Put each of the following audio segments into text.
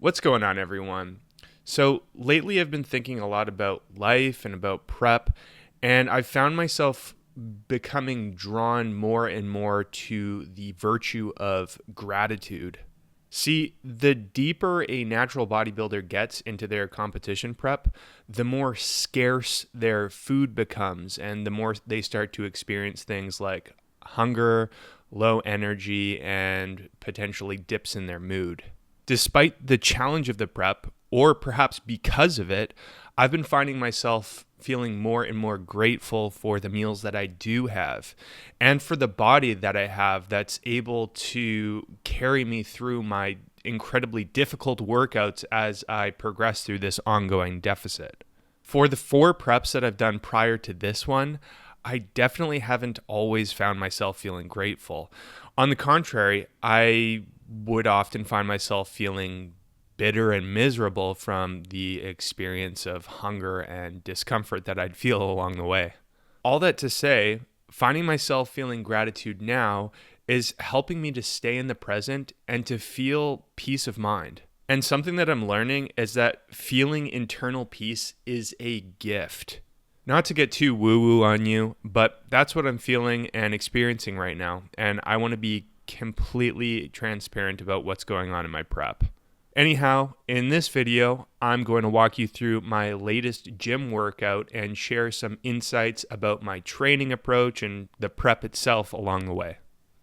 What's going on, everyone? So, lately I've been thinking a lot about life and about prep, and I've found myself becoming drawn more and more to the virtue of gratitude. See, the deeper a natural bodybuilder gets into their competition prep, the more scarce their food becomes, and the more they start to experience things like hunger, low energy, and potentially dips in their mood. Despite the challenge of the prep, or perhaps because of it, I've been finding myself feeling more and more grateful for the meals that I do have and for the body that I have that's able to carry me through my incredibly difficult workouts as I progress through this ongoing deficit. For the 4 preps that I've done prior to this one, I definitely haven't always found myself feeling grateful. On the contrary, I would often find myself feeling bitter and miserable from the experience of hunger and discomfort that I'd feel along the way. All that to say, finding myself feeling gratitude now is helping me to stay in the present and to feel peace of mind. And something that I'm learning is that feeling internal peace is a gift. Not to get too woo-woo on you, but that's what I'm feeling and experiencing right now, and I want to be completely transparent about what's going on in my prep. Anyhow, in this video, I'm going to walk you through my latest gym workout and share some insights about my training approach and the prep itself along the way.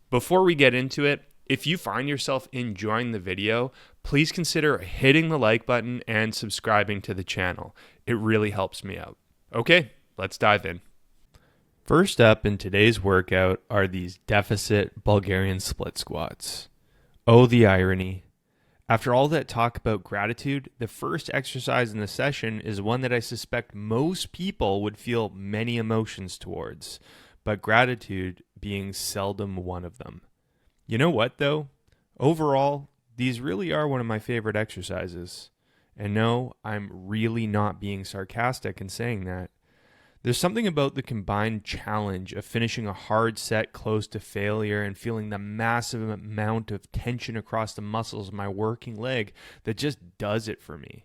Before we get into it, if you find yourself enjoying the video, please consider hitting the like button and subscribing to the channel. It really helps me out. Okay, let's dive in. First up in today's workout are these deficit Bulgarian split squats. Oh, the irony. After all that talk about gratitude, the first exercise in the session is one that I suspect most people would feel many emotions towards, but gratitude being seldom one of them. You know what, though? Overall, these really are one of my favorite exercises. And no, I'm really not being sarcastic in saying that. There's something about the combined challenge of finishing a hard set close to failure and feeling the massive amount of tension across the muscles of my working leg that just does it for me.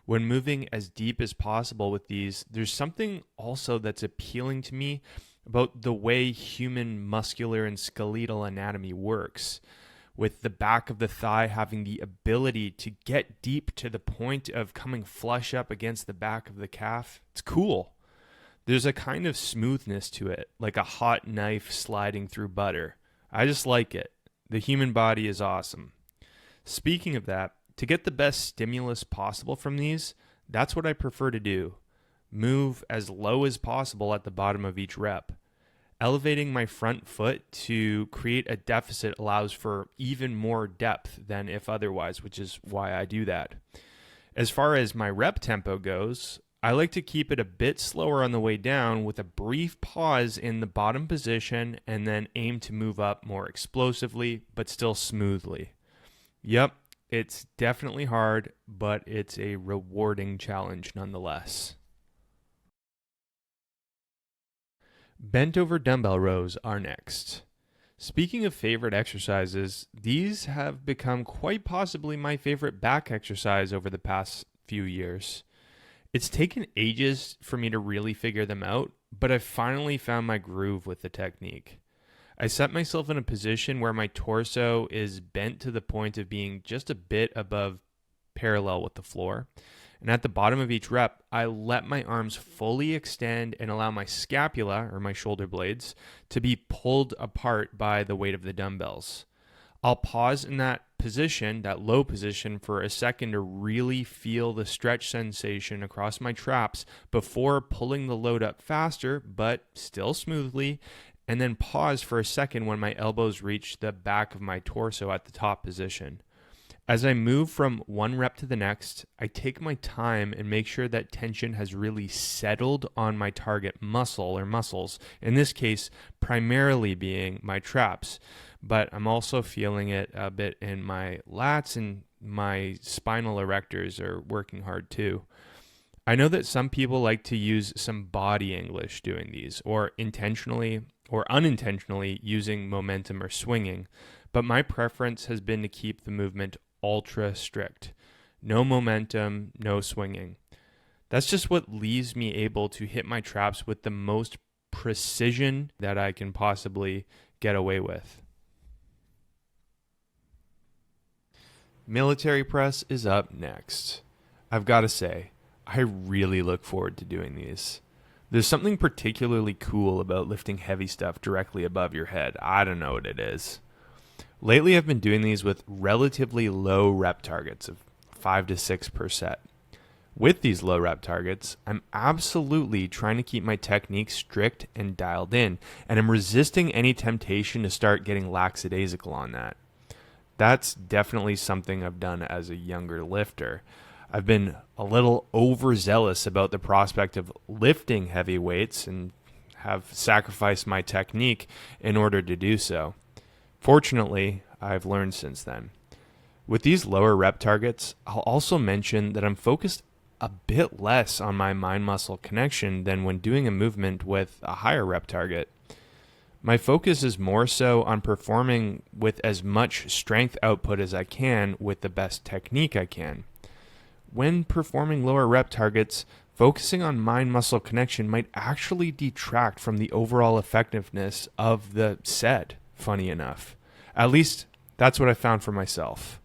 When moving as deep as possible with these, there's something also that's appealing to me about the way human muscular and skeletal anatomy works, with the back of the thigh having the ability to get deep to the point of coming flush up against the back of the calf. It's cool. There's a kind of smoothness to it, like a hot knife sliding through butter. I just like it. The human body is awesome. Speaking of that, to get the best stimulus possible from these, that's what I prefer to do. Move as low as possible at the bottom of each rep. Elevating my front foot to create a deficit allows for even more depth than if otherwise, which is why I do that. As far as my rep tempo goes, I like to keep it a bit slower on the way down with a brief pause in the bottom position and then aim to move up more explosively but still smoothly. Yep, it's definitely hard, but it's a rewarding challenge nonetheless. Bent over dumbbell rows are next. Speaking of favorite exercises, these have become quite possibly my favorite back exercise over the past few years. It's taken ages for me to really figure them out, but I've finally found my groove with the technique. I set myself in a position where my torso is bent to the point of being just a bit above parallel with the floor. And at the bottom of each rep, I let my arms fully extend and allow my scapula, or my shoulder blades, to be pulled apart by the weight of the dumbbells. I'll pause in that position, that low position, for a second to really feel the stretch sensation across my traps before pulling the load up faster, but still smoothly, and then pause for a second when my elbows reach the back of my torso at the top position. As I move from one rep to the next, I take my time and make sure that tension has really settled on my target muscle or muscles, in this case, primarily being my traps. But I'm also feeling it a bit in my lats, and my spinal erectors are working hard too. I know that some people like to use some body English doing these, or intentionally or unintentionally using momentum or swinging, but my preference has been to keep the movement ultra strict. no momentum, no swinging. That's just what leaves me able to hit my traps with the most precision that I can possibly get away with. Military press is up next. I've got to say, I really look forward to doing these. There's something particularly cool about lifting heavy stuff directly above your head. I don't know what it is. Lately, I've been doing these with relatively low rep targets of 5 to 6 per set. With these low rep targets, I'm absolutely trying to keep my technique strict and dialed in, and I'm resisting any temptation to start getting lackadaisical on that. That's definitely something I've done as a younger lifter. I've been a little overzealous about the prospect of lifting heavy weights and have sacrificed my technique in order to do so. Fortunately, I've learned since then. With these lower rep targets, I'll also mention that I'm focused a bit less on my mind-muscle connection than when doing a movement with a higher rep target. My focus is more so on performing with as much strength output as I can with the best technique I can. When performing lower rep targets, focusing on mind-muscle connection might actually detract from the overall effectiveness of the set, funny enough. At least, that's what I found for myself.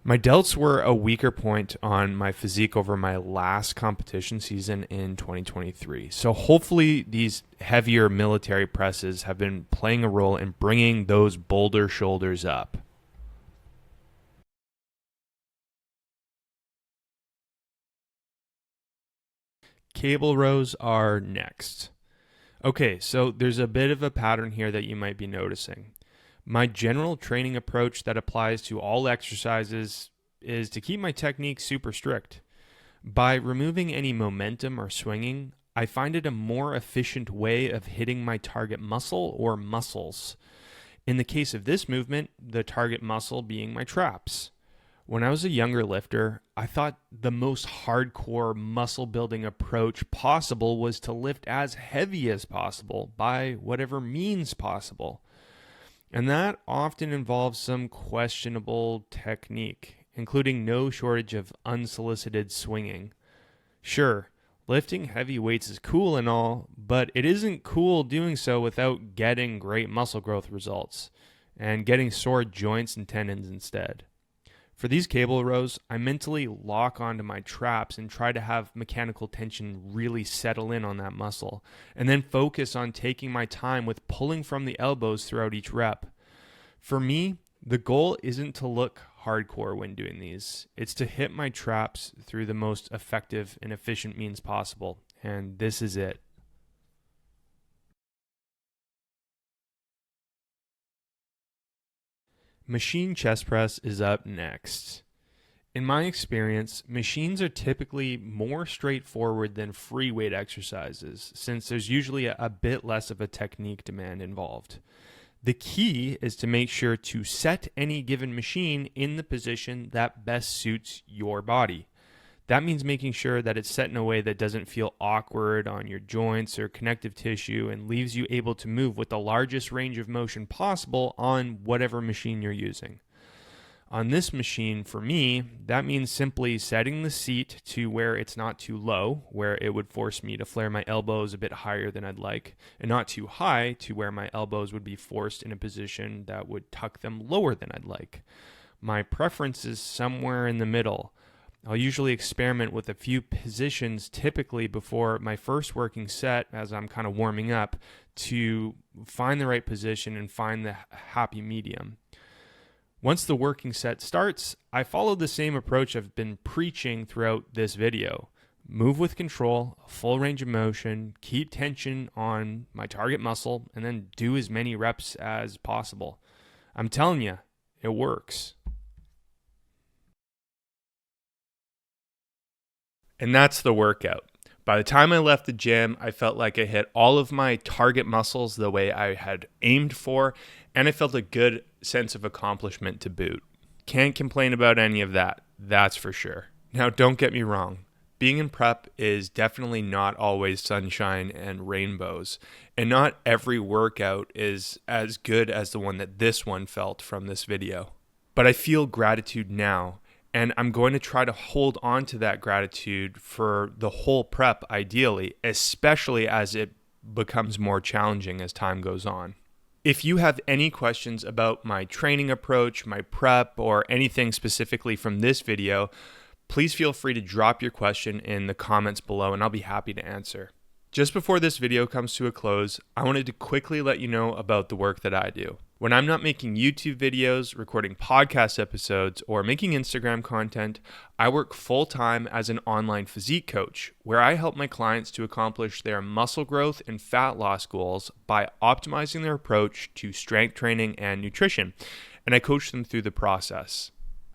My delts were a weaker point on my physique over my last competition season in 2023. So hopefully these heavier military presses have been playing a role in bringing those boulder shoulders up. Cable rows are next. Okay, so there's a bit of a pattern here that you might be noticing. My general training approach that applies to all exercises is to keep my technique super strict. By removing any momentum or swinging, I find it a more efficient way of hitting my target muscle or muscles. In the case of this movement, the target muscle being my traps. When I was a younger lifter, I thought the most hardcore muscle building approach possible was to lift as heavy as possible by whatever means possible. And that often involves some questionable technique, including no shortage of unsolicited swinging. Sure, lifting heavy weights is cool and all, but it isn't cool doing so without getting great muscle growth results and getting sore joints and tendons instead. For these cable rows, I mentally lock onto my traps and try to have mechanical tension really settle in on that muscle, and then focus on taking my time with pulling from the elbows throughout each rep. For me, the goal isn't to look hardcore when doing these. It's to hit my traps through the most effective and efficient means possible, and this is it. Machine chest press is up next. In my experience, machines are typically more straightforward than free weight exercises, since there's usually a bit less of a technique demand involved. The key is to make sure to set any given machine in the position that best suits your body. That means making sure that it's set in a way that doesn't feel awkward on your joints or connective tissue and leaves you able to move with the largest range of motion possible on whatever machine you're using. On this machine, for me, that means simply setting the seat to where it's not too low, where it would force me to flare my elbows a bit higher than I'd like, and not too high to where my elbows would be forced in a position that would tuck them lower than I'd like. My preference is somewhere in the middle. I'll usually experiment with a few positions typically before my first working set as I'm kind of warming up to find the right position and find the happy medium. Once the working set starts, I follow the same approach I've been preaching throughout this video. Move with control, full range of motion, keep tension on my target muscle, and then do as many reps as possible. I'm telling you, it works. And that's the workout. By the time I left the gym, I felt like I hit all of my target muscles the way I had aimed for, and I felt a good sense of accomplishment to boot. Can't complain about any of that, that's for sure. Now, don't get me wrong. Being in prep is definitely not always sunshine and rainbows, and not every workout is as good as the one that this one felt from this video. But I feel gratitude now, And I'm going to try to hold on to that gratitude for the whole prep, ideally, especially as it becomes more challenging as time goes on. If you have any questions about my training approach, my prep, or anything specifically from this video, please feel free to drop your question in the comments below and I'll be happy to answer. Just before this video comes to a close, I wanted to quickly let you know about the work that I do. When I'm not making YouTube videos, recording podcast episodes, or making Instagram content, I work full-time as an online physique coach, where I help my clients to accomplish their muscle growth and fat loss goals by optimizing their approach to strength training and nutrition, and I coach them through the process.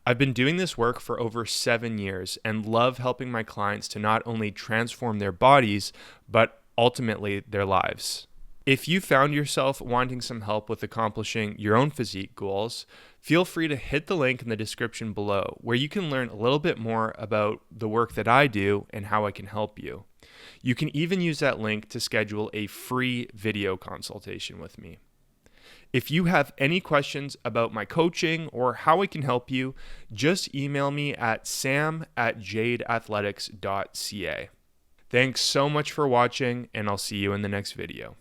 I've been doing this work for over 7 years and love helping my clients to not only transform their bodies, but ultimately their lives. If you found yourself wanting some help with accomplishing your own physique goals, feel free to hit the link in the description below where you can learn a little bit more about the work that I do and how I can help you. You can even use that link to schedule a free video consultation with me. If you have any questions about my coaching or how I can help you, just email me at sam@jadeathletics.ca. Thanks so much for watching, and I'll see you in the next video.